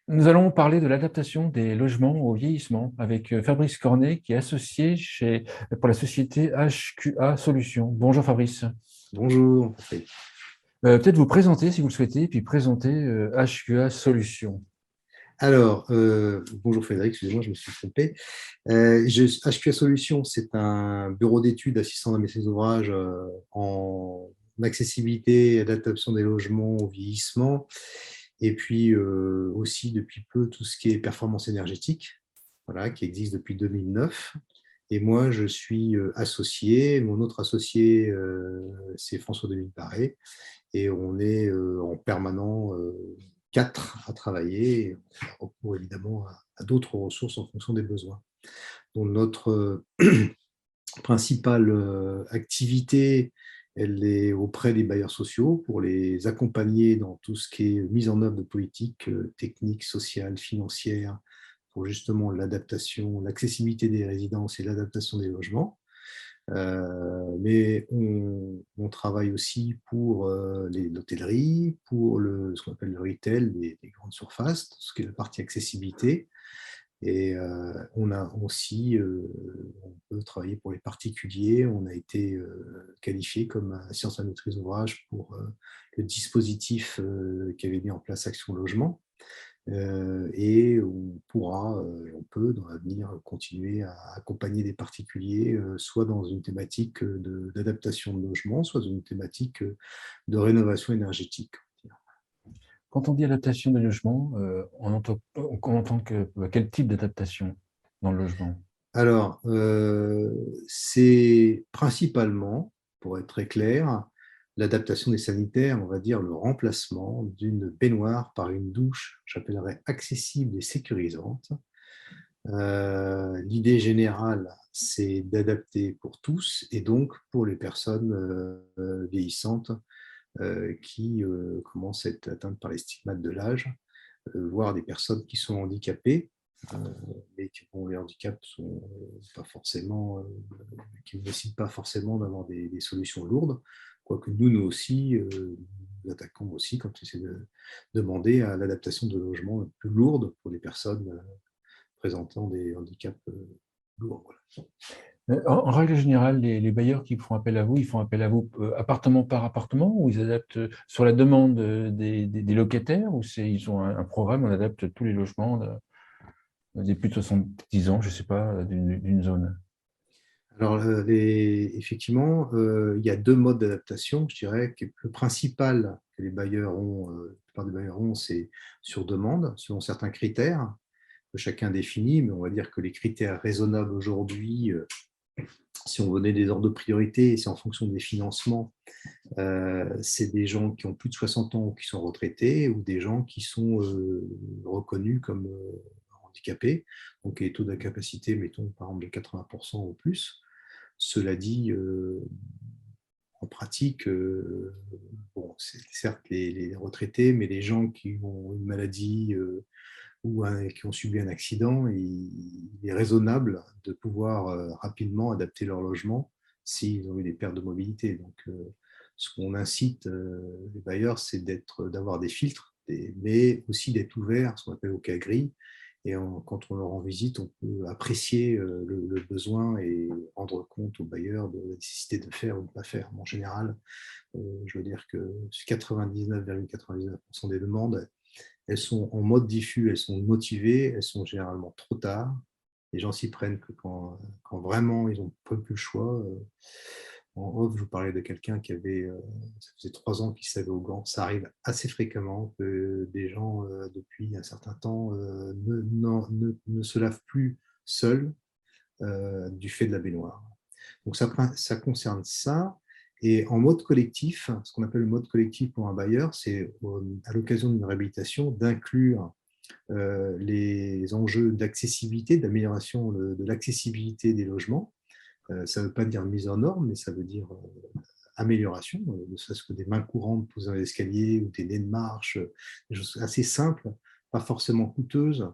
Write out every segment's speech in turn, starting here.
Nous allons parler de l'adaptation des logements au vieillissement avec Fabrice Cornet, qui est associé pour la société HQA Solutions. Bonjour Fabrice. Bonjour. Peut-être vous présenter si vous le souhaitez, puis présenter HQA Solutions. Alors, bonjour Frédéric, excusez-moi, je me suis trompé. HQA Solutions, c'est un bureau d'études assistant à la maîtrise d'ouvrage en accessibilité et adaptation des logements au vieillissement, et puis aussi depuis peu tout ce qui est performance énergétique, voilà, qui existe depuis 2009. Et moi, je suis associé. Mon autre associé, c'est François-Dominique Paré. Et on est en permanent quatre à travailler, et on a recours évidemment à d'autres ressources en fonction des besoins. Donc notre principale activité, elle est auprès des bailleurs sociaux pour les accompagner dans tout ce qui est mise en œuvre de politiques techniques, sociales, financières, pour justement l'adaptation, l'accessibilité des résidences et l'adaptation des logements. Mais on travaille aussi pour l'hôtellerie, pour ce qu'on appelle le retail, les grandes surfaces, ce qui est la partie accessibilité. Et on a aussi, on peut travailler pour les particuliers. On a été qualifié comme assistance à maîtrise d'ouvrage pour le dispositif qu'avait mis en place Action Logement. Et on peut dans l'avenir continuer à accompagner des particuliers, soit dans une thématique d'adaptation de logement, soit dans une thématique de rénovation énergétique. Quand on dit adaptation des logements, on entend quel type d'adaptation dans le logement? Alors, c'est principalement, pour être très clair, l'adaptation des sanitaires, on va dire le remplacement d'une baignoire par une douche, j'appellerais accessible et sécurisante. L'idée générale, c'est d'adapter pour tous et donc pour les personnes vieillissantes qui commencent à être atteintes par les stigmates de l'âge, voire des personnes qui sont handicapées, euh, mais bon, les handicaps sont pas forcément, qui ne nécessitent pas forcément d'avoir des solutions lourdes, quoique nous aussi, nous attaquons aussi quand c'est de demander à l'adaptation de logements plus lourds pour les personnes présentant des handicaps lourds. Voilà. En règle générale, les bailleurs qui font appel à vous, ils font appel à vous appartement par appartement ou ils adaptent sur la demande des locataires ou ils ont un programme, on adapte tous les logements des plus de 70 ans, je ne sais pas, d'une zone. Alors, effectivement, il y a deux modes d'adaptation. Je dirais que le principal que les bailleurs ont, la plupart des bailleurs ont, c'est sur demande, selon certains critères que chacun définit, mais on va dire que les critères raisonnables aujourd'hui, si on venait des ordres de priorité et c'est en fonction des financements, c'est des gens qui ont plus de 60 ans ou qui sont retraités ou des gens qui sont reconnus comme handicapés, donc les taux d'incapacité, mettons par exemple de 80% ou plus. Cela dit, en pratique, bon, c'est certes les retraités, mais les gens qui ont une maladie ou qui ont subi un accident, il est raisonnable de pouvoir rapidement adapter leur logement s'ils ont eu des pertes de mobilité. Donc, ce qu'on incite les bailleurs, c'est d'avoir des filtres, mais aussi d'être ouvert, ce qu'on appelle au cas gris. Et quand on leur rend visite, on peut apprécier le besoin et rendre compte aux bailleurs de la nécessité de faire ou de ne pas faire. En général, je veux dire que 99,99% des demandes, elles sont en mode diffus, elles sont motivées, elles sont généralement trop tard. Les gens s'y prennent que quand vraiment ils n'ont plus le choix. En off, je vous parlais de quelqu'un qui avait, ça faisait 3 ans qu'il savait au gant. Ça arrive assez fréquemment que des gens, depuis un certain temps, ne se lavent plus seuls du fait de la baignoire. Donc ça concerne ça. Et en mode collectif, ce qu'on appelle le mode collectif pour un bailleur, c'est à l'occasion d'une réhabilitation d'inclure les enjeux d'accessibilité, d'amélioration de l'accessibilité des logements. Ça ne veut pas dire mise en norme, mais ça veut dire amélioration, ne serait-ce que des mains courantes posées dans l'escalier ou des nez de marche, des choses assez simples, pas forcément coûteuses.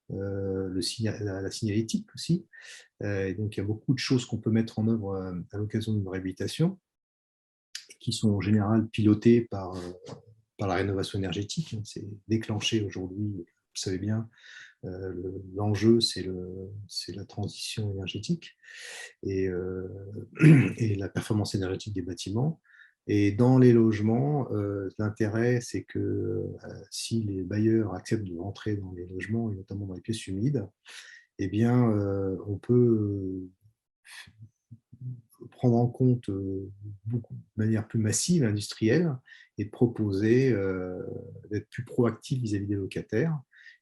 La signalétique aussi. Et donc, il y a beaucoup de choses qu'on peut mettre en œuvre à l'occasion d'une réhabilitation, qui sont en général pilotées par la rénovation énergétique. C'est déclenché aujourd'hui savez bien, l'enjeu, c'est la transition énergétique et, et la performance énergétique des bâtiments. Et dans les logements, l'intérêt, c'est que si les bailleurs acceptent de rentrer dans les logements, et notamment dans les pièces humides, eh bien, on peut prendre en compte beaucoup, de manière plus massive, industrielle, et de proposer, d'être plus proactif vis-à-vis des locataires,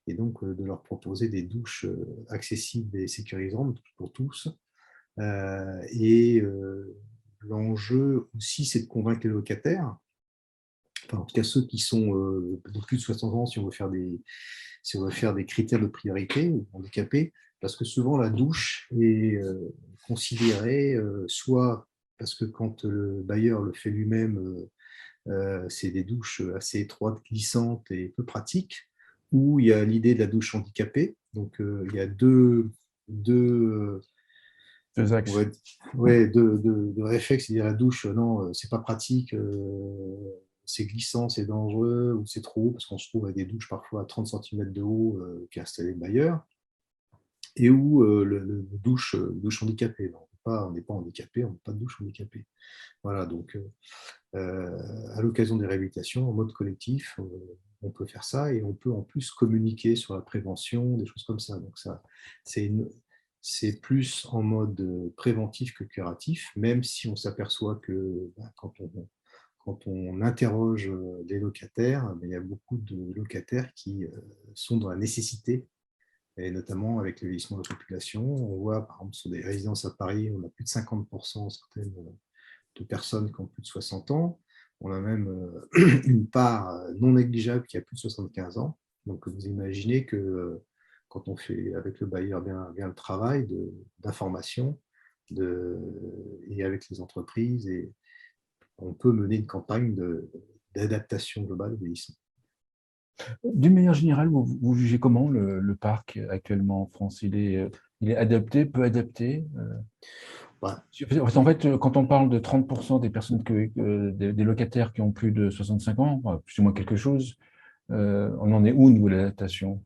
et donc de leur proposer des douches accessibles et sécurisantes pour tous. Et l'enjeu aussi, c'est de convaincre les locataires, enfin, en tout cas ceux qui sont de plus de 60 ans, si on veut faire des critères de priorité ou handicapés, parce que souvent la douche est considérée soit parce que quand le bailleur le fait lui-même, c'est des douches assez étroites, glissantes et peu pratiques, ou il y a l'idée de la douche handicapée. Donc il y a deux, Deux on va axes. ouais, de réflexe, c'est-à-dire la douche, non, c'est pas pratique, c'est glissant, c'est dangereux, ou c'est trop haut, parce qu'on se trouve avec des douches parfois à 30 centimètres de haut qui est installé le bailleur, et où douche handicapée. Non, on n'est pas handicapé, on n'a pas de douche handicapée. Voilà, donc à l'occasion des réhabilitations, en mode collectif, on peut faire ça, et on peut en plus communiquer sur la prévention, des choses comme ça. Donc ça, c'est plus en mode préventif que curatif, même si on s'aperçoit que quand on interroge les locataires, il y a beaucoup de locataires qui sont dans la nécessité, et notamment avec le vieillissement de la population. On voit, par exemple, sur des résidences à Paris, on a plus de 50% certaines de personnes qui ont plus de 60 ans. On a même une part non négligeable qui a plus de 75 ans. Donc, vous imaginez que quand on fait avec le bailleur bien le travail d'information et avec les entreprises, et on peut mener une campagne d'adaptation globale au vieillissement. D'une manière générale, vous jugez comment le parc actuellement en France? Il est adapté, peu adapté? Ouais. Parce qu'en fait, quand on parle de 30% des personnes, des locataires qui ont plus de 65 ans, plus ou moins quelque chose, on en est où au niveau de l'adaptation?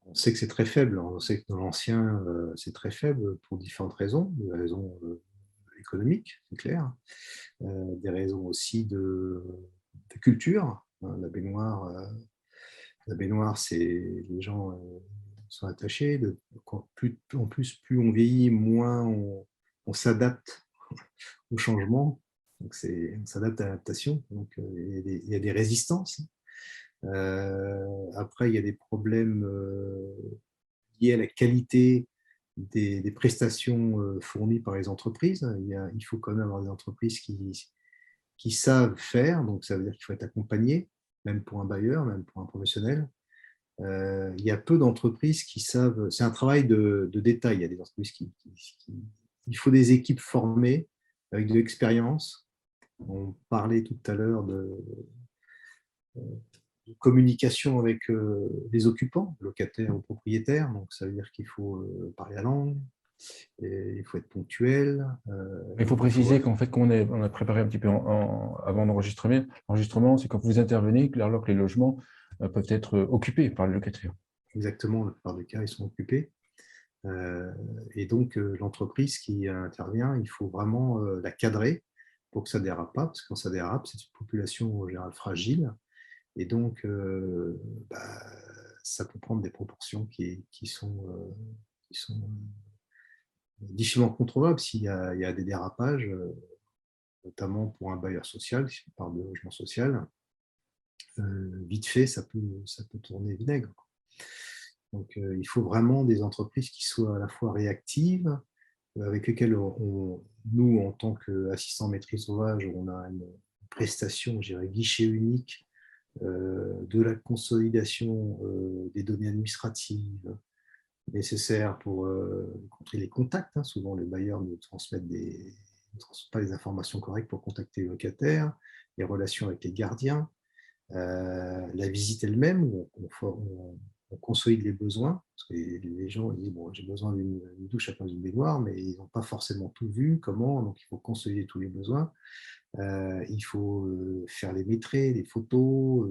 On sait que c'est très faible. On sait que dans l'ancien, c'est très faible pour différentes raisons. Des raisons économiques, c'est clair. Des raisons aussi de culture. La baignoire, c'est les gens sont attachés. En plus, plus on vieillit, moins on s'adapte au changement. Donc on s'adapte à l'adaptation. Donc il y a des résistances. Après, il y a des problèmes liés à la qualité des prestations fournies par les entreprises. Il faut quand même avoir des entreprises qui savent faire, donc ça veut dire qu'il faut être accompagné, même pour un bailleur, même pour un professionnel. Il y a peu d'entreprises qui savent, c'est un travail de détail, il y a des entreprises il faut des équipes formées avec de l'expérience. On parlait tout à l'heure de communication avec les occupants, locataires ou propriétaires, donc ça veut dire qu'il faut parler la langue, et il faut être ponctuel. Il faut Il faut... préciser qu'en fait, on a préparé un petit peu avant l'enregistrement, c'est quand vous intervenez, alors que les logements peuvent être occupés par les locataires. Exactement, la plupart des cas, ils sont occupés. Et donc, l'entreprise qui intervient, il faut vraiment la cadrer pour que ça ne dérape pas, parce que quand ça dérape, c'est une population en général fragile. Et donc, bah, ça peut prendre des proportions qui sont difficilement contrôlables il y a des dérapages, notamment pour un bailleur social, si on parle de logement social. Vite fait, ça peut tourner vinaigre. Donc, il faut vraiment des entreprises qui soient à la fois réactives, avec lesquelles nous, en tant qu'assistants maîtrise d'ouvrage, on a une prestation, je dirais, guichet unique de la consolidation des données administratives nécessaires pour contrer les contacts. Hein. Souvent, les bailleurs ne transmettent pas les informations correctes pour contacter les locataires, les relations avec les gardiens, la visite elle-même, où on consolide les besoins, parce que les gens ils disent, bon, j'ai besoin d'une douche à place d'une baignoire, mais ils n'ont pas forcément tout vu, comment, donc il faut consolider tous les besoins. Il faut faire les métrés, les photos,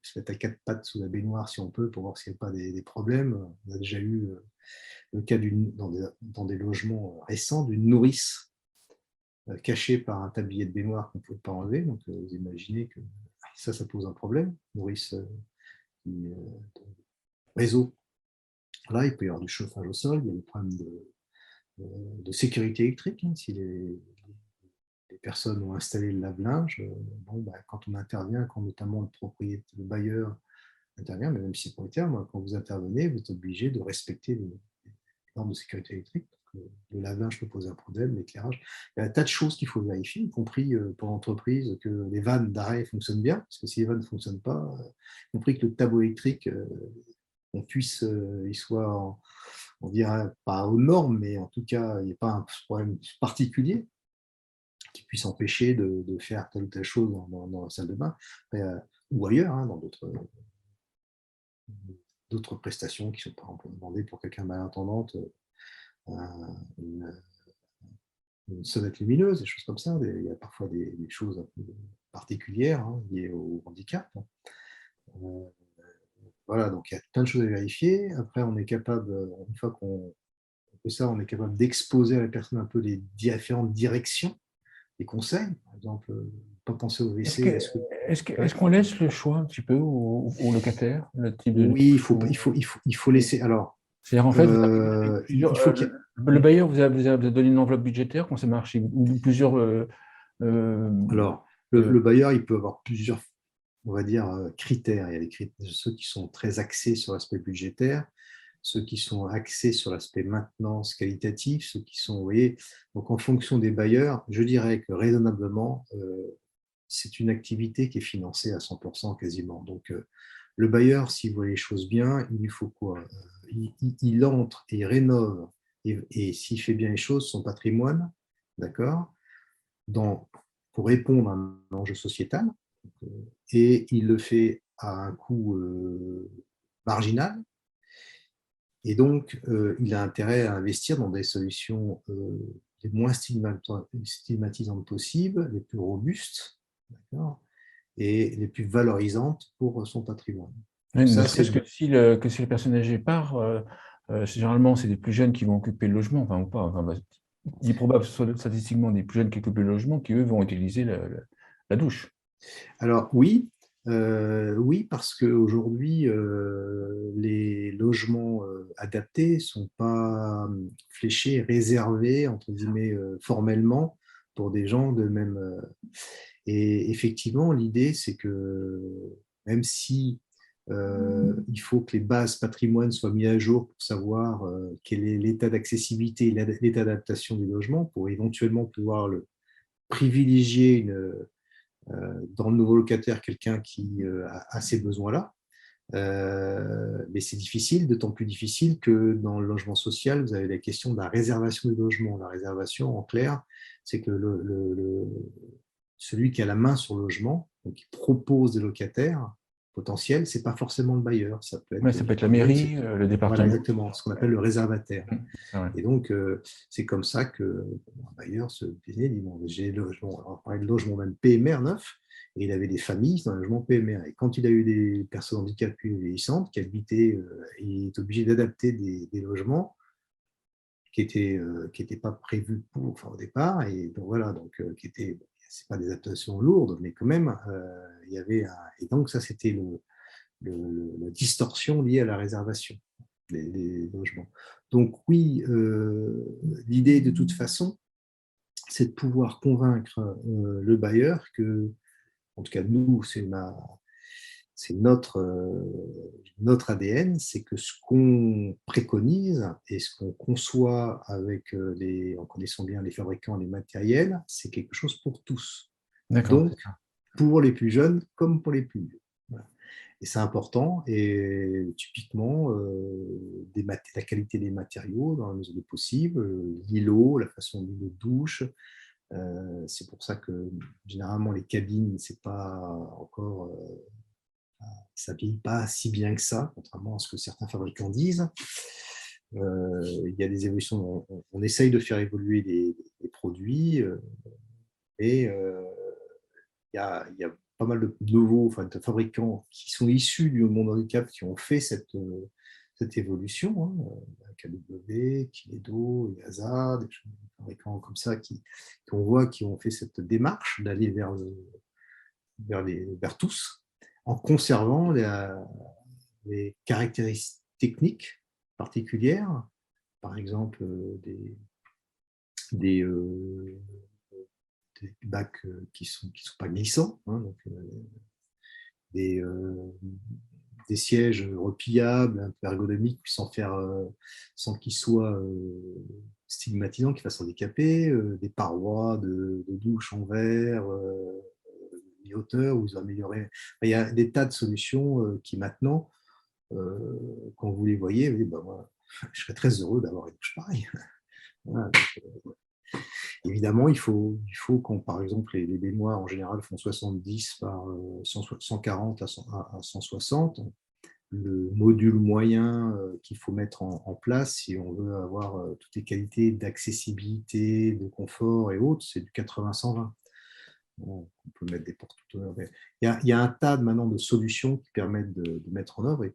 se mettre à quatre pattes sous la baignoire si on peut, pour voir s'il n'y a pas des problèmes. On a déjà eu le cas dans des logements récents d'une nourrice cachée par un tablier de baignoire qu'on ne pouvait pas enlever. Donc vous imaginez que ça pose un problème. Nourrice qui, réseau. Là, il peut y avoir du chauffage au sol, il y a des problèmes de sécurité électrique. Hein, si les personnes ont installé le lave-linge, bon, bah, quand on intervient, quand notamment le bailleur intervient, mais même si c'est propriétaire, quand vous intervenez, vous êtes obligé de respecter les normes de sécurité électrique. Le lave-linge peut poser un problème, l'éclairage. Il y a un tas de choses qu'il faut vérifier, y compris pour l'entreprise, que les vannes d'arrêt fonctionnent bien, parce que si les vannes ne fonctionnent pas, y compris que le tableau électrique, on puisse, il soit, on dirait pas aux normes, mais en tout cas, il n'y a pas un problème particulier qui puisse empêcher de faire telle ou telle chose dans la salle de bain, ou ailleurs, hein, dans d'autres prestations qui sont par exemple demandées pour quelqu'un malintendante, une, une sonnette lumineuse, des choses comme ça. Il y a parfois des choses un peu particulières, hein, liées au handicap. Voilà, donc il y a plein de choses à vérifier. Après, on est capable, une fois qu'on fait ça, on est capable d'exposer à la personne un peu les différentes directions, les conseils. Par exemple, pas penser au Est-ce WC. que, Ouais. est-ce qu'on laisse le choix un petit peu aux locataires, le type de Oui, douche il faut laisser. Alors, c'est-à-dire, en fait, vous avez il plusieurs, faut qu'il y ait. le bailleur vous a donné une enveloppe budgétaire, qu'on s'est marché, ou plusieurs. Euh, Alors, euh, le bailleur, il peut avoir plusieurs, on va dire, critères. Il y a les critères, ceux qui sont très axés sur l'aspect budgétaire, ceux qui sont axés sur l'aspect maintenance qualitatif, ceux qui sont, vous voyez, donc en fonction des bailleurs, je dirais que raisonnablement, c'est une activité qui est financée à 100% quasiment. Donc, le bailleur, s'il voit les choses bien, il lui faut quoi? Il entre et il rénove, et s'il fait bien les choses, son patrimoine, d'accord, dans, pour répondre à un enjeu sociétal, et il le fait à un coût marginal, et donc il a intérêt à investir dans des solutions les moins stigmatisantes possibles, les plus robustes, d'accord, et les plus valorisantes pour son patrimoine. ne Ça, serait-ce que si les personnes âgées partent, généralement, c'est des plus jeunes qui vont occuper le logement, enfin, ou pas. Enfin, bah, il est probable que ce soit statistiquement des plus jeunes qui occupent le logement qui, eux, vont utiliser la douche. Alors oui, oui, parce qu'aujourd'hui, les logements adaptés ne sont pas fléchés, réservés, entre guillemets, formellement, pour des gens de même. Et effectivement, l'idée, c'est que même si il faut que les bases patrimoine soient mises à jour pour savoir quel est l'état d'accessibilité, l'état d'adaptation du logement, pour éventuellement pouvoir le privilégier dans le nouveau locataire quelqu'un qui a ces besoins-là. Mais c'est difficile, d'autant plus difficile que dans le logement social, vous avez la question de la réservation du logement. La réservation, en clair, c'est que celui qui a la main sur le logement, donc qui propose des locataires potentiels, ce n'est pas forcément le bailleur. Ça peut Ouais, être ça peut être la quelqu'un d'autre. mairie, le Voilà, département. exactement, ce qu'on appelle le réservataire. Ah ouais. Et donc, c'est comme ça que un bailleur se disait, dit, bon, j'ai le logement, on parlait de logement même PMR neuf, et il avait des familles dans le logement PMR. Et quand il a eu des personnes handicapées ou vieillissantes qui habitaient, il est obligé d'adapter des logements qui étaient pas prévus pour, enfin, au départ, et donc voilà, donc qui étaient, c'est pas des adaptations lourdes, mais quand même, il y avait et donc ça c'était la distorsion liée à la réservation des logements. Donc oui, l'idée de toute façon, c'est de pouvoir convaincre le bailleur que, en tout cas nous, c'est notre ADN, c'est que ce qu'on préconise et ce qu'on conçoit avec en connaissant bien les fabricants, les matériels, c'est quelque chose pour tous. D'accord, c'est Donc, ça. pour les plus jeunes comme pour les plus vieux. Voilà. Et c'est important, et typiquement, la qualité des matériaux dans la mesure du possible, l'îlot, la façon dont l'îlot de douche. C'est pour ça que généralement les cabines, c'est pas encore ça ne vieillit pas si bien que ça, contrairement à ce que certains fabricants disent. Il y a des évolutions, on essaye de faire évoluer les produits, et il y a pas mal de nouveaux, enfin, de fabricants qui sont issus du monde handicap qui ont fait cette évolution, hein, KW, Kinedo, Yaza, des fabricants comme ça qu'on voit qui ont fait cette démarche d'aller vers tous, en conservant les caractéristiques techniques particulières, par exemple des, euh, des bacs qui sont pas glissants, hein, donc, des, euh, des sièges repliables, un peu ergonomiques, sans qu'ils soient stigmatisants, qu'ils fassent handicaper, des parois de douche en verre, mi-hauteur, où ils ont amélioré. Il y a des tas de solutions qui maintenant, quand vous les voyez, vous dites, bah, moi, je serais très heureux d'avoir une douche pareille. Voilà. Évidemment, quand, par exemple, les baignoires en général font 70 par 140 à 160, le module moyen qu'il faut mettre en place si on veut avoir toutes les qualités d'accessibilité, de confort et autres, c'est du 80-120. Bon, on peut mettre des portes tout au mais il y a un tas maintenant de solutions qui permettent de mettre en œuvre, et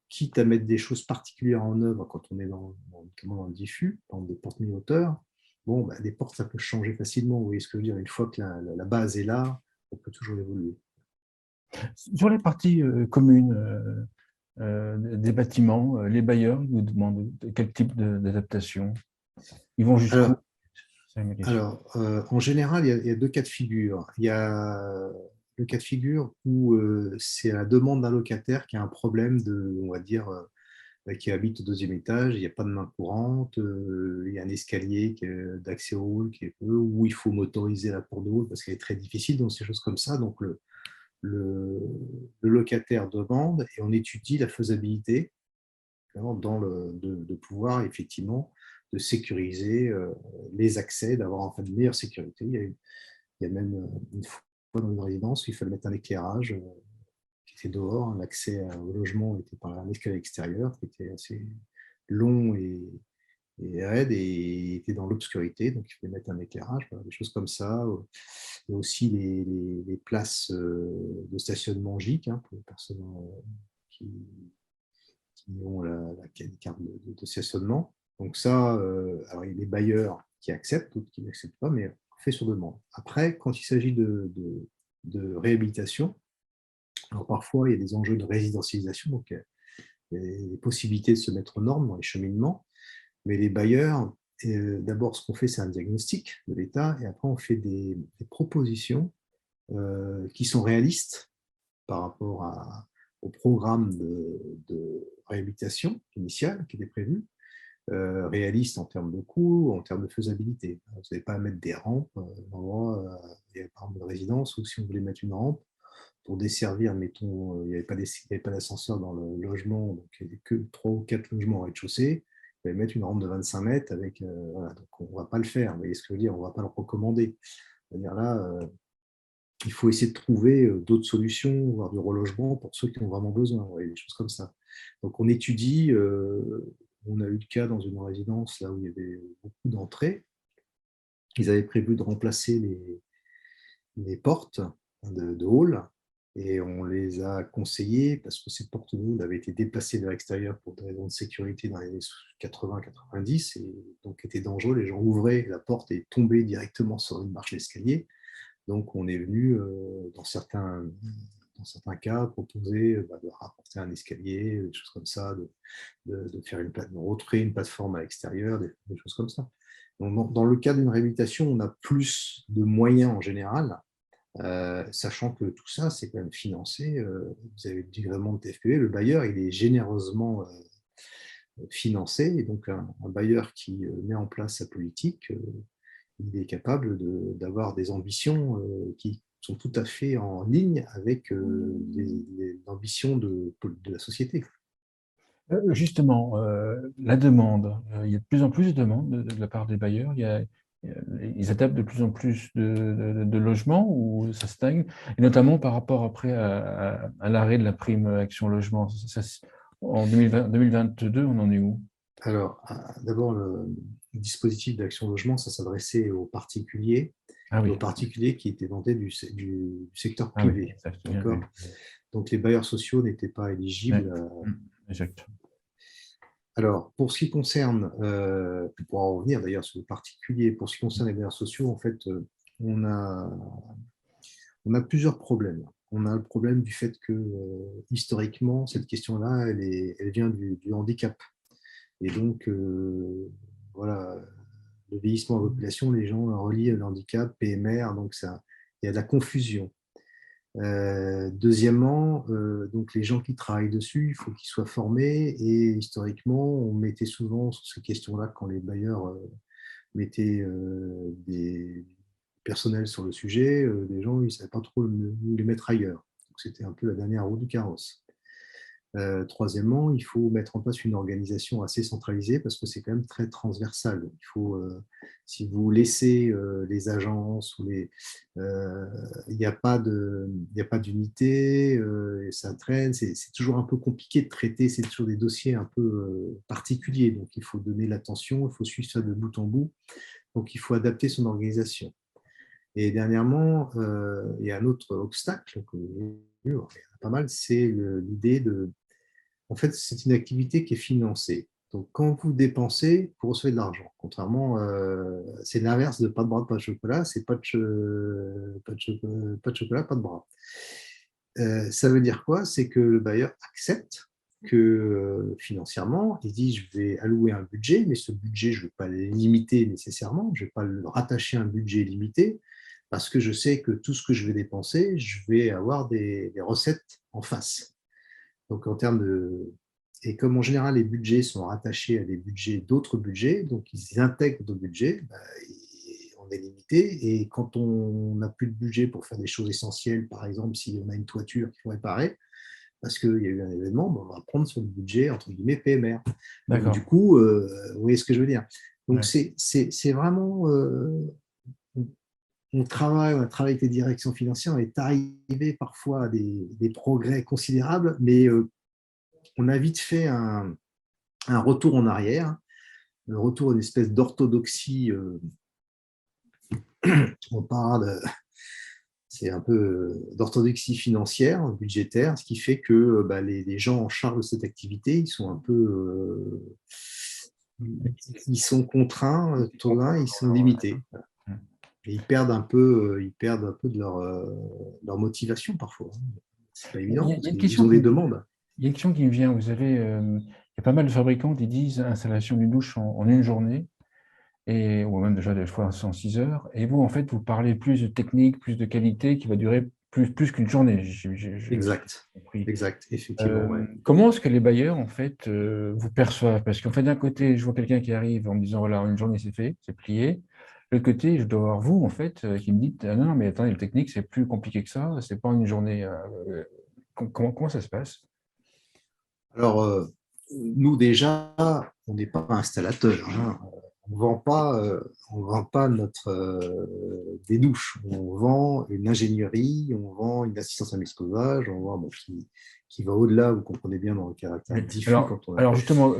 quitte à mettre des choses particulières en œuvre quand on est notamment dans le diffus, dans des portes mi-hauteur. Bon, bah, des portes, ça peut changer facilement. Vous voyez ce que je veux dire? Une fois que la base est là, on peut toujours évoluer. Sur les parties communes des bâtiments, les bailleurs, ils vous demandent quel type d'adaptation. Ils vont jusqu'où? Alors, C'est ma question. En général, il y a deux cas de figure. Il y a le cas de figure où c'est à la demande d'un locataire qui a un problème on va dire, qui habite au deuxième étage, il n'y a pas de main courante, il y a un escalier d'accès au hall qui est peu, où il faut motoriser la porte de hall parce qu'elle est très difficile, donc ces choses comme ça. Donc le, le locataire demande et on étudie la faisabilité de pouvoir effectivement de sécuriser les accès, d'avoir enfin une meilleure sécurité. Il y a même une fois dans une résidence où il fallait mettre un éclairage qui était dehors. L'accès au logement était par un escalier extérieur qui était assez long et raide et était dans l'obscurité, donc il fallait mettre un éclairage, voilà, des choses comme ça. Il y a aussi les places de stationnement GIC, hein, pour les personnes qui, qui ont la carte de stationnement. Donc ça, alors il y a des bailleurs qui acceptent, d'autres qui n'acceptent pas, mais on fait sur demande. Après, quand il s'agit de réhabilitation, alors parfois il y a des enjeux de résidentialisation, donc il y a des possibilités de se mettre aux normes dans les cheminements, mais les bailleurs, d'abord ce qu'on fait, c'est un diagnostic de l'État, et après on fait des propositions qui sont réalistes par rapport au programme de réhabilitation initiale qui était prévu, réaliste en termes de coûts, en termes de faisabilité. Vous n'avez pas à mettre des rampes dans par exemple, de résidence, ou si on voulait mettre une rampe pour desservir, mettons, il n'y avait pas d'ascenseur dans le logement, donc il n'y avait que 3 ou 4 logements au rez-de-chaussée, il fallait mettre une rampe de 25 mètres avec, voilà, donc on ne va pas le faire, vous voyez ce que je veux dire, on ne va pas le recommander. C'est-à-dire là, il faut essayer de trouver d'autres solutions, voire du relogement pour ceux qui ont vraiment besoin, des choses comme ça. Donc on étudie, on a eu le cas dans une résidence là où il y avait beaucoup d'entrées. Ils avaient prévu de remplacer les portes de hall, et on les a conseillées parce que ces portes de hall avaient été déplacées vers l'extérieur pour des raisons de sécurité dans les années 80-90, et donc étaient dangereux. Les gens ouvraient la porte et tombaient directement sur une marche d'escalier. Donc, on est venu, dans certains cas, proposer de rapporter un escalier, des choses comme ça, de faire de recréer une plateforme à l'extérieur, des choses comme ça. Donc, dans le cas d'une réhabilitation, on a plus de moyens en général, sachant que tout ça, c'est quand même financé. Vous avez dit vraiment de TFPE, le bailleur, il est généreusement financé, et donc un bailleur qui met en place sa politique, il est capable d'avoir des ambitions qui sont tout à fait en ligne avec les ambitions de la société. Justement, la demande, il y a de plus en plus de demandes de la part des bailleurs. Ils adaptent de plus en plus de logements ou ça stagne? Et notamment par rapport après à l'arrêt de la prime Action Logement. En 2020 2022, on en est où? Alors, d'abord, le dispositif d'Action Logement, ça s'adressait aux particuliers, Ah et oui, aux particuliers qui étaient tentés du secteur ah oui, privé. ça, c'est bien D'accord? vu. Donc, les bailleurs sociaux n'étaient pas Ouais. éligibles. Exact. Alors, pour ce qui concerne, pour en revenir d'ailleurs sur les particuliers, pour ce qui concerne les bailleurs sociaux, en fait, on a, on a plusieurs problèmes. On a le problème du fait que, historiquement, cette question-là, elle vient du handicap. Et donc, voilà, le vieillissement de la population, les gens relient le handicap, PMR, donc ça, il y a de la confusion. Deuxièmement, donc les gens qui travaillent dessus, il faut qu'ils soient formés, et historiquement, on mettait souvent sur ces questions-là quand les bailleurs mettaient des personnels sur le sujet, les gens ils ne savaient pas trop où les mettre ailleurs. Donc, c'était un peu la dernière roue du carrosse. Troisièmement, il faut mettre en place une organisation assez centralisée parce que c'est quand même très transversal. Il faut, si vous laissez les agences ou il n'y a pas d'unité, et ça traîne, c'est toujours un peu compliqué de traiter, c'est toujours des dossiers un peu particuliers. Donc, il faut donner l'attention, il faut suivre ça de bout en bout. Donc, il faut adapter son organisation. Et dernièrement, il y a un autre obstacle que il y en a pas mal, c'est l'idée de en fait, c'est une activité qui est financée. Donc, quand vous dépensez, vous recevez de l'argent. Contrairement, c'est l'inverse de pas de bras, pas de chocolat, c'est pas de chocolat, pas de bras. Ça veut dire quoi? C'est que le bailleur accepte que financièrement, il dit je vais allouer un budget, mais ce budget, je ne vais pas le limiter nécessairement, je ne vais pas le rattacher à un budget limité, parce que je sais que tout ce que je vais dépenser, je vais avoir des recettes en face. Donc, en termes de. Et comme en général, les budgets sont rattachés à des budgets d'autres budgets, donc ils intègrent d'autres budgets, bah, on est limité. Et quand on n'a plus de budget pour faire des choses essentielles, par exemple, si on a une toiture qu'il faut réparer, parce qu'il y a eu un événement, bah, on va prendre sur le budget, entre guillemets, PMR. Donc, du D'accord. coup, vous voyez ce que je veux dire. Donc, Ouais. c'est vraiment. On travaille avec les directions financières, on est arrivé parfois à des progrès considérables, mais on a vite fait un retour en arrière, un retour à une espèce d'orthodoxie. On parle, c'est un peu d'orthodoxie financière, budgétaire, ce qui fait que bah, les gens en charge de cette activité, ils sont un peu, ils sont contraints, ils sont limités. Et ils perdent un peu de leur motivation parfois. C'est pas évident Il parce y a une qu'ils question ont des demandes. il y a une question qui me vient. Vous avez, il y a pas mal de fabricants qui disent installation d'une douche en une journée, ou même déjà des fois en 6 heures. Et vous, en fait, vous parlez plus de technique, plus de qualité, qui va durer plus qu'une journée, j'ai Exact, compris. exact, effectivement, ouais. Comment est-ce que les bailleurs, en fait, vous perçoivent? Parce qu'en fait, d'un côté, je vois quelqu'un qui arrive en me disant, voilà, une journée, c'est fait, c'est plié. De l'autre côté, je dois voir vous, en fait, qui me dites, ah non, mais attendez, le technique, c'est plus compliqué que ça, c'est pas une journée. Comment ça se passe? Alors, nous déjà, on n'est pas installateur, hein. On vend pas des douches. On vend une ingénierie, on vend une assistance à l'exposage, on vend qui va au-delà. Vous comprenez bien dans le caractère Oui. diffus Alors, quand on a. alors justement,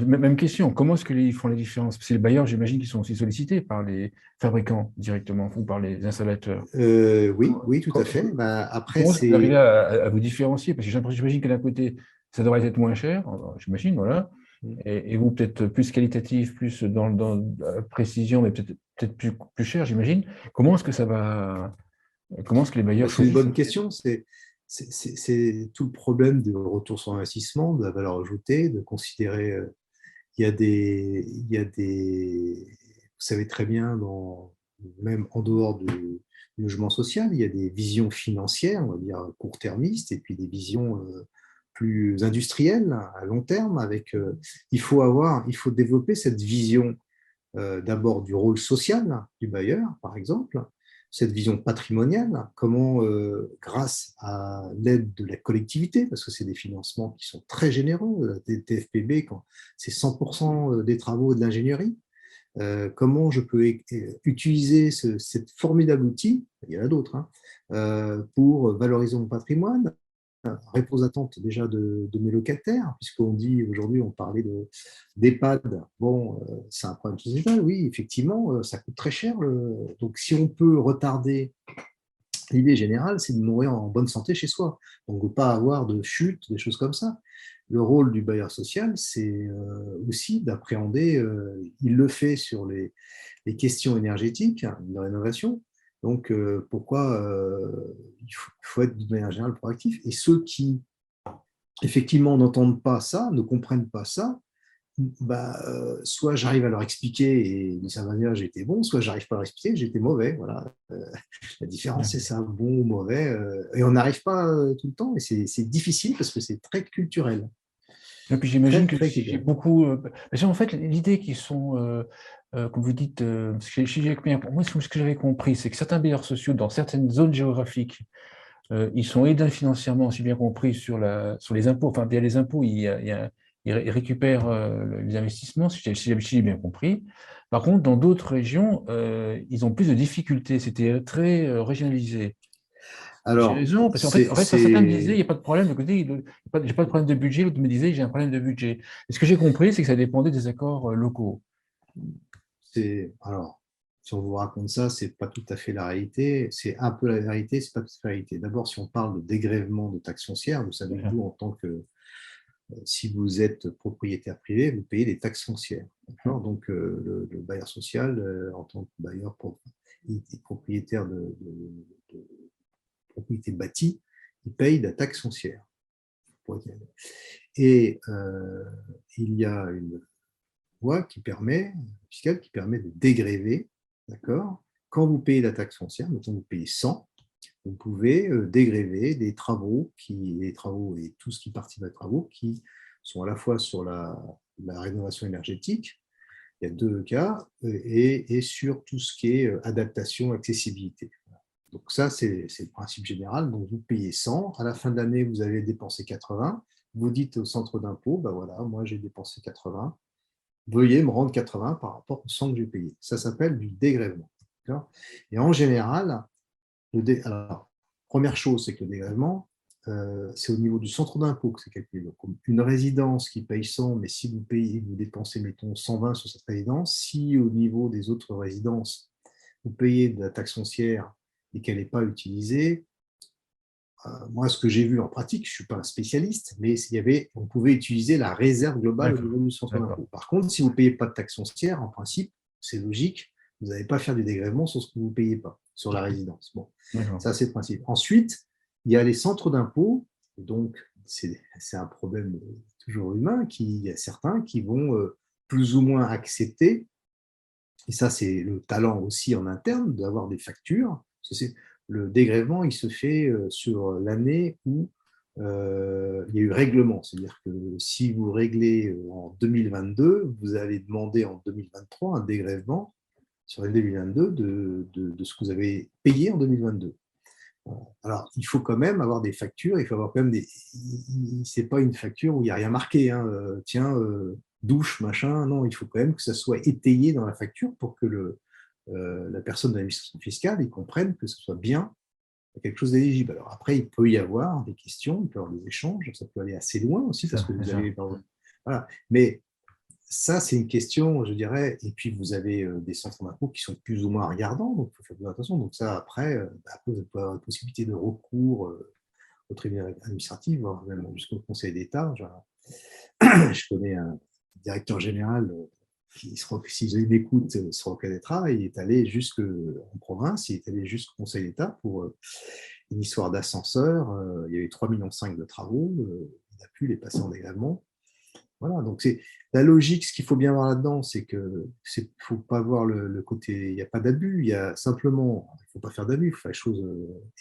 Mais même question, comment est-ce qu'ils font la différence? Parce que les bailleurs, j'imagine qu'ils sont aussi sollicités par les fabricants directement ou par les installateurs. oui, oui, tout à fait. Bah, après, Comment est-ce que vous arrivez c'est à vous différencier? Parce que j'imagine que d'un côté, ça devrait être moins cher, j'imagine, voilà. Et vous, peut-être plus qualitatif, plus dans la précision, mais peut-être plus cher, j'imagine. Comment est-ce que les bailleurs c'est une choisissent? bonne question. C'est tout le problème du retour sur investissement, de la valeur ajoutée, de considérer. Vous savez très bien, même en dehors du logement social, il y a des visions financières, on va dire court-termistes, et puis des visions plus industrielles, à long terme. Il faut développer cette vision d'abord du rôle social du bailleur, par exemple, cette vision patrimoniale, comment, grâce à l'aide de la collectivité, parce que c'est des financements qui sont très généreux, la TFPB, c'est 100% des travaux de l'ingénierie, comment je peux utiliser cet formidable outil, il y en a d'autres, hein, pour valoriser mon patrimoine, répondre aux attentes déjà de mes locataires, puisqu'on dit aujourd'hui, on parlait d'EHPAD, bon, c'est un problème sociétal, oui, effectivement, ça coûte très cher. Donc, si on peut retarder, l'idée générale, c'est de mourir en bonne santé chez soi. Donc, ne pas avoir de chute, des choses comme ça. Le rôle du bailleur social, c'est aussi d'appréhender, il le fait sur les questions énergétiques, hein, de rénovation. Donc, pourquoi il faut être de manière générale proactif. Et ceux qui, effectivement, n'entendent pas ça, ne comprennent pas ça, bah, soit j'arrive à leur expliquer et ça va dire j'étais bon, soit j'arrive pas à leur expliquer j'étais mauvais. Voilà. La différence, c'est ça, bon ou mauvais. Et on n'arrive pas tout le temps et c'est difficile parce que c'est très culturel. Et puis j'imagine Très, que très si culturel. beaucoup. Parce qu'en fait, l'idée qu'ils sont, comme vous dites, moi, ce que j'avais compris, c'est que certains bailleurs sociaux, dans certaines zones géographiques, ils sont aidés financièrement, si j'ai bien compris, sur les impôts. Enfin, via les impôts, ils récupèrent les investissements, si j'ai bien compris. Par contre, dans d'autres régions, ils ont plus de difficultés. C'était très régionalisé. J'ai Alors, raison, parce qu'en fait, certains me disaient, il c'est. n'y a pas de problème, de côté, j'ai pas de problème de budget, l'autre me disait, j'ai un problème de budget. Et ce que j'ai compris, c'est que ça dépendait des accords locaux. Alors, si on vous raconte ça, c'est pas tout à fait la réalité. C'est un peu la vérité, c'est pas tout à fait la réalité. D'abord, si on parle de dégrèvement de taxes foncières, vous savez que vous, en tant que si vous êtes propriétaire privé, vous payez des taxes foncières. Donc, le bailleur social, en tant que bailleur propriétaire de propriété bâtie, il paye de la taxe foncière. Et il y a une loi fiscale qui permet de dégréver, d'accord. Quand vous payez la taxe foncière, mettons vous payez 100, vous pouvez dégréver des travaux, et tout ce qui participe à des travaux qui sont à la fois sur la rénovation énergétique, il y a deux cas, et sur tout ce qui est adaptation, accessibilité. Donc ça, c'est le principe général. Donc vous payez 100, à la fin de l'année, vous avez dépensé 80, vous dites au centre d'impôt, ben voilà, moi j'ai dépensé 80, veuillez me rendre 80 par rapport au 100 que j'ai payé. Ça s'appelle du dégrèvement. Et en général, alors, première chose, c'est que le dégrèvement, c'est au niveau du centre d'impôt que c'est calculé. Donc, une résidence qui paye 100, mais si vous dépensez, mettons, 120 sur cette résidence, si au niveau des autres résidences, vous payez de la taxe foncière et qu'elle n'est pas utilisée, moi, ce que j'ai vu en pratique, je ne suis pas un spécialiste, mais on pouvait utiliser la réserve globale au niveau du centre D'accord. d'impôt. Par contre, si vous ne payez pas de taxe foncière, en principe, c'est logique, vous n'allez pas faire du dégrèvement sur ce que vous ne payez pas, sur la résidence. Bon, ça, c'est le principe. Ensuite, il y a les centres d'impôt, donc c'est un problème toujours humain, il y a certains qui vont plus ou moins accepter, et ça, c'est le talent aussi en interne, d'avoir des factures. Le dégrèvement, il se fait sur l'année où il y a eu règlement. C'est-à-dire que si vous réglez en 2022, vous allez demander en 2023 un dégrèvement sur l'année 2022 de ce que vous avez payé en 2022. Alors, il faut quand même avoir des factures, il faut avoir quand même des. C'est pas une facture où il n'y a rien marqué, hein, tiens, douche, machin. Non, il faut quand même que ça soit étayé dans la facture pour que la personne de l'administration fiscale il comprenne que ce soit bien quelque chose d'éligible. Alors après, il peut y avoir des questions, il peut y avoir des échanges, ça peut aller assez loin aussi parce que vous allez. Voilà. Mais ça, c'est une question, je dirais, et puis vous avez des centres d'impôt qui sont plus ou moins regardants, donc il faut faire attention. Donc ça, après, vous pouvez avoir la possibilité de recours au tribunal administratif, voire même jusqu'au Conseil d'État. Je connais un directeur général qui, s'il m'écoute, se reconnaîtra, il est allé jusqu'en province, il est allé jusqu'au Conseil d'État pour une histoire d'ascenseur, il y avait 3,5 millions de travaux, il a pu les passer en dégrèvement. Voilà, donc c'est la logique, ce qu'il faut bien voir là-dedans, c'est que c'est faut pas voir le côté, il n'y a pas d'abus, il y a simplement, il ne faut pas faire d'abus, il faut faire les choses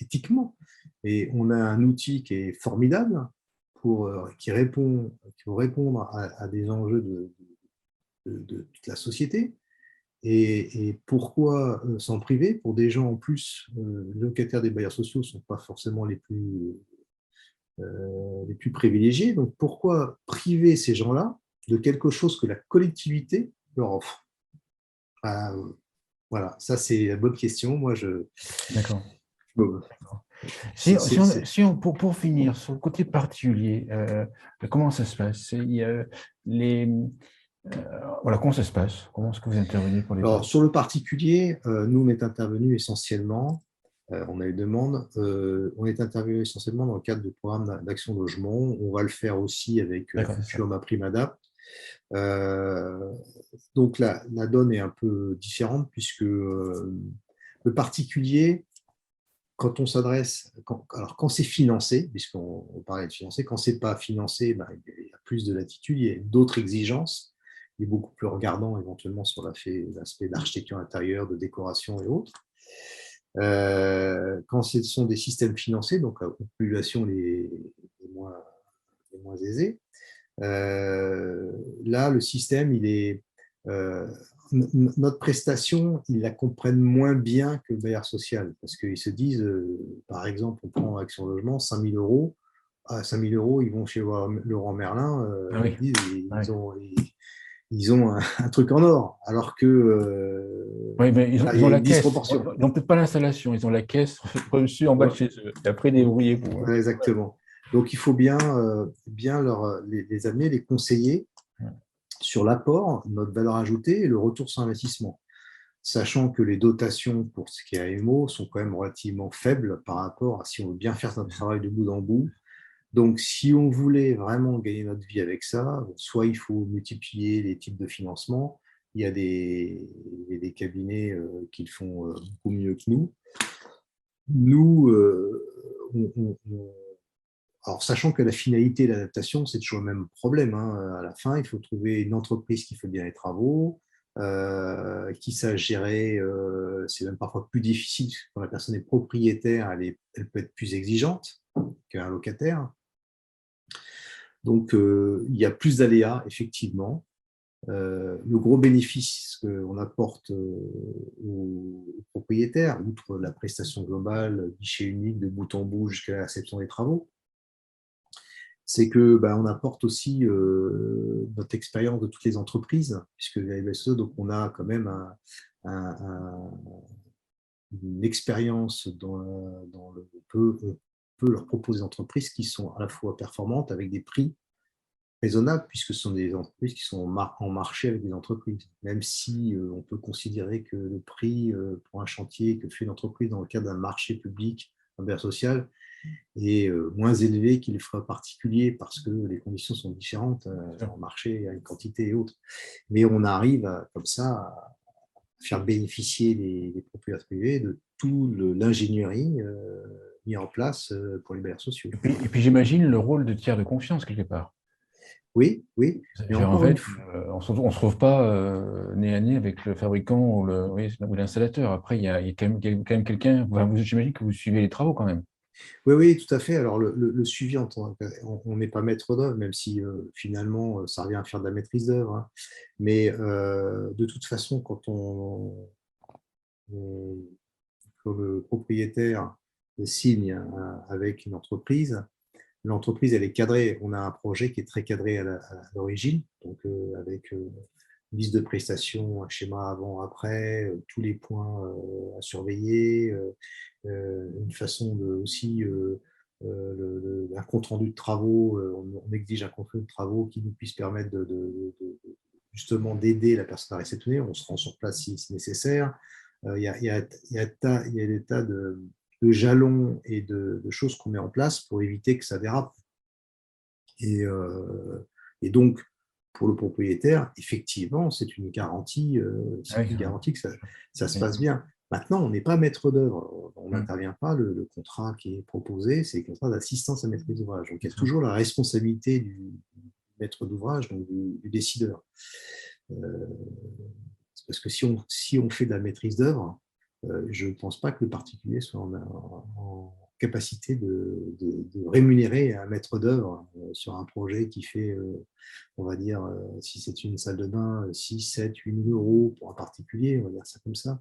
éthiquement. Et on a un outil qui est formidable qui va répondre à des enjeux de toute la société. Et pourquoi s'en priver pour des gens en plus, les locataires des bailleurs sociaux ne sont pas forcément les plus privilégiés. Donc, pourquoi priver ces gens-là de quelque chose que la collectivité leur offre? Bah, voilà, ça c'est la bonne question. Moi, D'accord. bon, Si, c'est, si c'est- on, c'est- si on- pour finir, sur le côté particulier, comment ça se passe? Les, voilà, comment ça se passe? Comment est-ce que vous intervenez pour les Alors, particuliers? sur le particulier, nous, on est intervenu essentiellement, on a eu demande, on est intervenu essentiellement dans le cadre du programme d'action logement. On va le faire aussi avec la D'accord, c'est ça. future MaPrimeAdapt. Euh, donc, la donne est un peu différente puisque le particulier, quand on s'adresse, alors quand c'est financé, puisqu'on parlait de financer, quand c'est pas financé, ben, il y a plus de latitude, il y a d'autres exigences. Il est beaucoup plus regardant éventuellement sur l'aspect d'architecture intérieure, de décoration et autres. Quand ce sont des systèmes financés, donc à population moins, les moins aisée, là, le système, euh, notre prestation, ils la comprennent moins bien que le bailleur social, parce qu'ils se disent, par exemple, on prend Action Logement, 5 000 euros. À 5 000 euros, ils vont chez Laurent Merlin, Ah oui. ils disent, Ah oui. ils ont un truc en or, alors que Oui, mais voilà, il ils y ont a la une caisse. disproportion. Ils n'ont peut-être pas l'installation, ils ont la caisse reçue en bas de Ouais, chez eux. Et après, débrouillez-vous. Hein. ouais, exactement. Donc, il faut bien les amener, les conseiller sur l'apport, notre valeur ajoutée et le retour sur investissement. Sachant que les dotations pour ce qui est AMO sont quand même relativement faibles par rapport à si on veut bien faire notre travail de bout en bout. Donc, si on voulait vraiment gagner notre vie avec ça, soit il faut multiplier les types de financement. Il y a des cabinets qui le font beaucoup mieux que nous. Nous, alors, sachant que la finalité de l'adaptation, c'est toujours le même problème. Hein. À la fin, il faut trouver une entreprise qui fait bien les travaux, qui sache gérer. C'est même parfois plus difficile quand la personne est propriétaire, elle peut être plus exigeante qu'un locataire. Donc, il y a plus d'aléas, effectivement. Le gros bénéfice qu'on apporte aux propriétaires, outre la prestation globale, guichet unique de bout en bout jusqu'à la réception des travaux, c'est que on apporte aussi notre expérience de toutes les entreprises, puisque la LSE, donc on a quand même une expérience on peut leur proposer des entreprises qui sont à la fois performantes avec des prix raisonnables, puisque ce sont des entreprises qui sont en marché avec des entreprises. Même si on peut considérer que le prix pour un chantier que fait une entreprise dans le cadre d'un marché public, un bailleur social, est moins élevé qu'il les frais particuliers parce que les conditions sont différentes en marché, à une quantité et autres. Mais on arrive comme ça à faire bénéficier les propriétaires privés de tout l'ingénierie mis en place pour les bailleurs sociaux. Et puis j'imagine le rôle de tiers de confiance quelque part. Oui, oui, mais En encore une fait, fois, on ne se trouve pas nez à nez avec le fabricant ou l'installateur. Après, il y a quand même quelqu'un. J'imagine que vous suivez les travaux quand même. oui, oui, tout à fait. Alors, le suivi, on n'est pas maître d'œuvre, même si finalement, ça revient à faire de la maîtrise d'œuvre. Hein. Mais de toute façon, quand le propriétaire signe avec une entreprise, l'entreprise, elle est cadrée. On a un projet qui est très cadré à l'origine, donc avec une liste de prestations, un schéma avant-après, tous les points à surveiller, une façon de aussi un compte rendu de travaux. On exige un compte rendu de travaux qui nous puisse permettre justement d'aider la personne à réceptionner. On se rend sur place si c'est nécessaire. Il y a des tas de jalons et de choses qu'on met en place pour éviter que ça dérape. Et donc, pour le propriétaire, effectivement, c'est une garantie, Ah oui, que ça se passe évidemment. bien. Maintenant, on n'est pas maître d'œuvre, on Hum, n'intervient pas. Le contrat qui est proposé, c'est le contrat d'assistance à maîtrise d'ouvrage. Donc, il c'est y a ça. toujours la responsabilité du maître d'ouvrage, donc du décideur. Euh, Parce que si on fait de la maîtrise d'œuvre, je ne pense pas que le particulier soit en capacité de rémunérer un maître d'œuvre sur un projet qui fait, on va dire, si c'est une salle de bain, 6, 7, 8 000 euros pour un particulier, on va dire ça comme ça.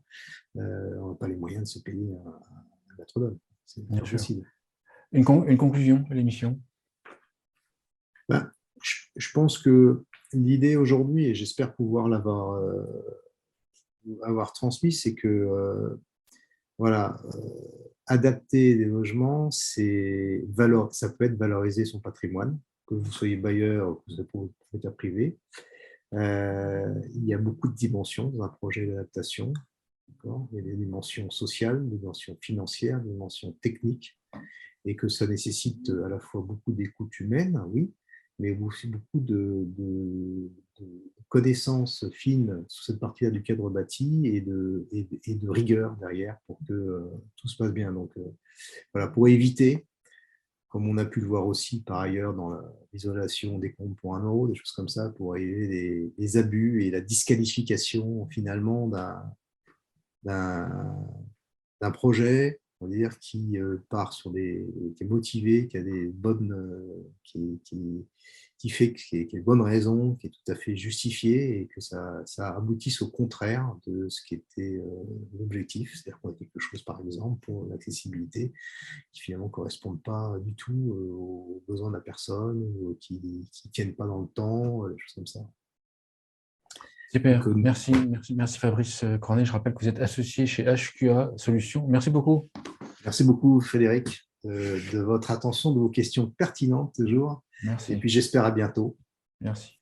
On n'a pas les moyens de se payer un maître d'œuvre. C'est Bien pas sûr. possible. Une conclusion à l'émission? Ben, je pense que l'idée aujourd'hui, et j'espère pouvoir l'avoir avoir transmis, c'est que voilà, adapter des logements, ça peut être valoriser son patrimoine, que vous soyez bailleur ou que vous soyez propriétaire privé. Il y a beaucoup de dimensions dans un projet d'adaptation. Il y a des dimensions sociales, des dimensions financières, des dimensions techniques, et que ça nécessite à la fois beaucoup d'écoute humaine, oui, mais aussi beaucoup de connaissances fines sur cette partie-là du cadre bâti et de rigueur derrière pour que tout se passe bien. Donc voilà, pour éviter, comme on a pu le voir aussi par ailleurs dans l'isolation des comptes pour 1 euro, des choses comme ça, pour éviter les abus et la disqualification finalement d'un projet, on va dire, qui part qui est motivé, qui a des bonnes, qui fait qui a des bonnes raisons, qui est tout à fait justifié, et que ça aboutisse au contraire de ce qui était l'objectif, c'est-à-dire qu'on a quelque chose, par exemple, pour l'accessibilité, qui finalement ne correspondent pas du tout aux besoins de la personne, ou qui ne tiennent pas dans le temps, des choses comme ça. Super, Donc, merci Fabrice Cornet. Je rappelle que vous êtes associé chez HQA Solutions. Merci beaucoup. merci beaucoup, Frédéric, de votre attention, de vos questions pertinentes toujours. Et Merci. puis, j'espère à bientôt. Merci.